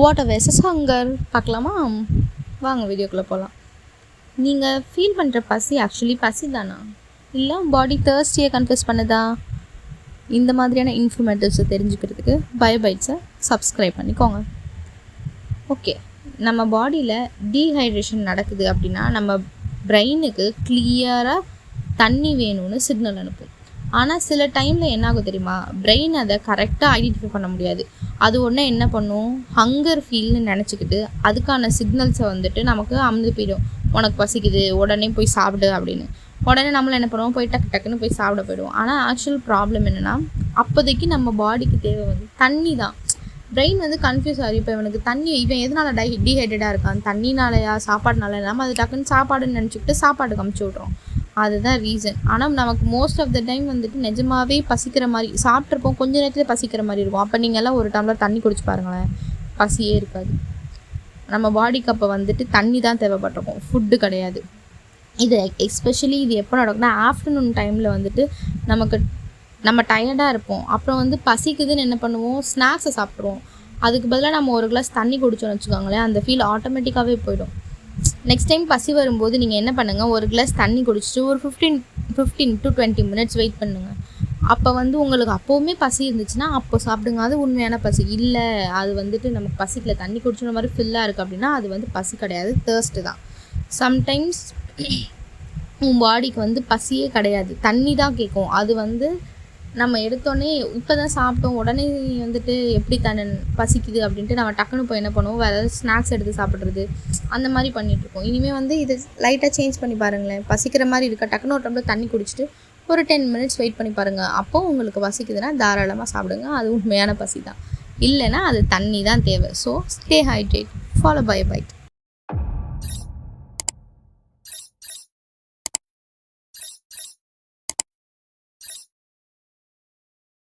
Water versus hunger பார்க்கலாமா? வாங்க வீடியோக்குள்ளே போகலாம். நீங்கள் ஃபீல் பண்ணுற பசி ஆக்சுவலி பசி தானா, இல்லை பாடி தேர்ஸ்டியை கன்ஃபியூஸ் பண்ணுதா? இந்த மாதிரியான இன்ஃபர்மேட்டிவ்ஸை தெரிஞ்சுக்கிறதுக்கு பயோபைட்ஸை சப்ஸ்கிரைப் பண்ணிக்கோங்க. ஓகே, நம்ம பாடியில் டீஹைட்ரேஷன் நடக்குது அப்படின்னா நம்ம பிரெயினுக்கு கிளியராக தண்ணி வேணும்னு சிக்னல் அனுப்பும். ஆனால் சில டைமில் என்ன ஆகும் தெரியுமா, பிரெயின் அதை கரெக்டாக ஐடென்டிஃபை பண்ண முடியாது. அது ஒன்று என்ன பண்ணும், ஹங்கர் ஃபீல்னு நினச்சிக்கிட்டு அதுக்கான சிக்னல்ஸை வந்துட்டு நமக்கு அமுந்து போயிடும். உனக்கு பசிக்குது, உடனே போய் சாப்பிடு அப்படின்னு. உடனே நம்மள என்ன பண்ணுவோம், போய் டக்குன்னு போய் சாப்பிட போயிடுவோம். ஆனால் ஆக்சுவல் ப்ராப்ளம் என்னென்னா, அப்போதைக்கு நம்ம பாடிக்கு தேவை வந்து தண்ணி தான். பிரெயின் வந்து கன்ஃபியூஸ் ஆகும். இப்போ இவனுக்கு தண்ணி, இவன் எதனால் டீஹைட்ரேட்டாக இருக்கான், தண்ணினாலையா சாப்பாடுனால இல்லாமல் அது டக்குன்னு சாப்பாடுன்னு நினச்சிக்கிட்டு சாப்பாடுக்கு அமுச்சு விட்றோம். அதுதான் ரீசன். ஆனால் நமக்கு மோஸ்ட் ஆஃப் த டைம் வந்துட்டு நிஜமாகவே பசிக்கிற மாதிரி சாப்பிட்ருப்போம், கொஞ்சம் நேரத்தில் பசிக்கிற மாதிரி இருக்கும். அப்போ நீங்கள்லாம் ஒரு டம்ளர் தண்ணி குடிச்சு பாருங்களேன், பசியே இருக்காது. நம்ம பாடிக்கு அப்போ வந்துட்டு தண்ணி தான் தேவைப்பட்டிருக்கும், ஃபுட்டு கிடையாது. இது எஸ்பெஷலி இது எப்போ நடக்கும்னா ஆஃப்டர்நூன் டைமில் வந்துட்டு நம்ம டயர்டாக இருப்போம். அப்புறம் வந்து பசிக்குதுன்னு என்ன பண்ணுவோம், ஸ்நாக்ஸை சாப்பிட்ருவோம். அதுக்கு பதிலாக நம்ம ஒரு கிளாஸ் தண்ணி குடிச்சோன்னு வச்சுக்கோங்களேன், அந்த ஃபீல் ஆட்டோமேட்டிக்காகவே போயிடும். நெக்ஸ்ட் டைம் பசி வரும்போது நீங்கள் என்ன பண்ணுங்கள், ஒரு கிளாஸ் தண்ணி குடிச்சிட்டு ஒரு 15 to 20 minutes வெயிட் பண்ணுங்கள். அப்போ வந்து உங்களுக்கு அப்போவுமே பசி இருந்துச்சுன்னா அப்போ சாப்பிடுங்க, அது உண்மையான பசி. இல்லை அது வந்துட்டு நமக்கு பசிக்கல, தண்ணி குடிச்சுன மாதிரி ஃபில்லாக இருக்குது அப்படின்னா அது வந்து பசி கிடையாது, தேர்ஸ்ட்டு தான். சம்டைம்ஸ் உன் பாடிக்கு வந்து பசியே கிடையாது, தண்ணி தான் கேட்கும். அது வந்து நம்ம எடுத்தோடனே இப்போ தான் சாப்பிட்டோம், உடனே வந்துட்டு எப்படி பசிக்குது அப்படின்ட்டு நம்ம டக்குன்னு போய் என்ன பண்ணுவோம், வேறு ஏதாவது ஸ்நாக்ஸ் எடுத்து சாப்பிட்றது, அந்த மாதிரி பண்ணிகிட்ருக்கோம். இனிமேல் வந்து இது லைட்டாக சேஞ்ச் பண்ணி பாருங்களேன். பசிக்கிற மாதிரி இருக்க, டக்குன்னு ஒரு டம்ளர் தண்ணி குடிச்சிட்டு ஒரு 10 minutes வெயிட் பண்ணி பாருங்கள். அப்போது உங்களுக்கு பசிக்குதுன்னா தாராளமாக சாப்பிடுங்க, அது உண்மையான பசி தான். இல்லைன்னா அது தண்ணி தான் தேவை. So stay hydrate, follow பயோபைட்.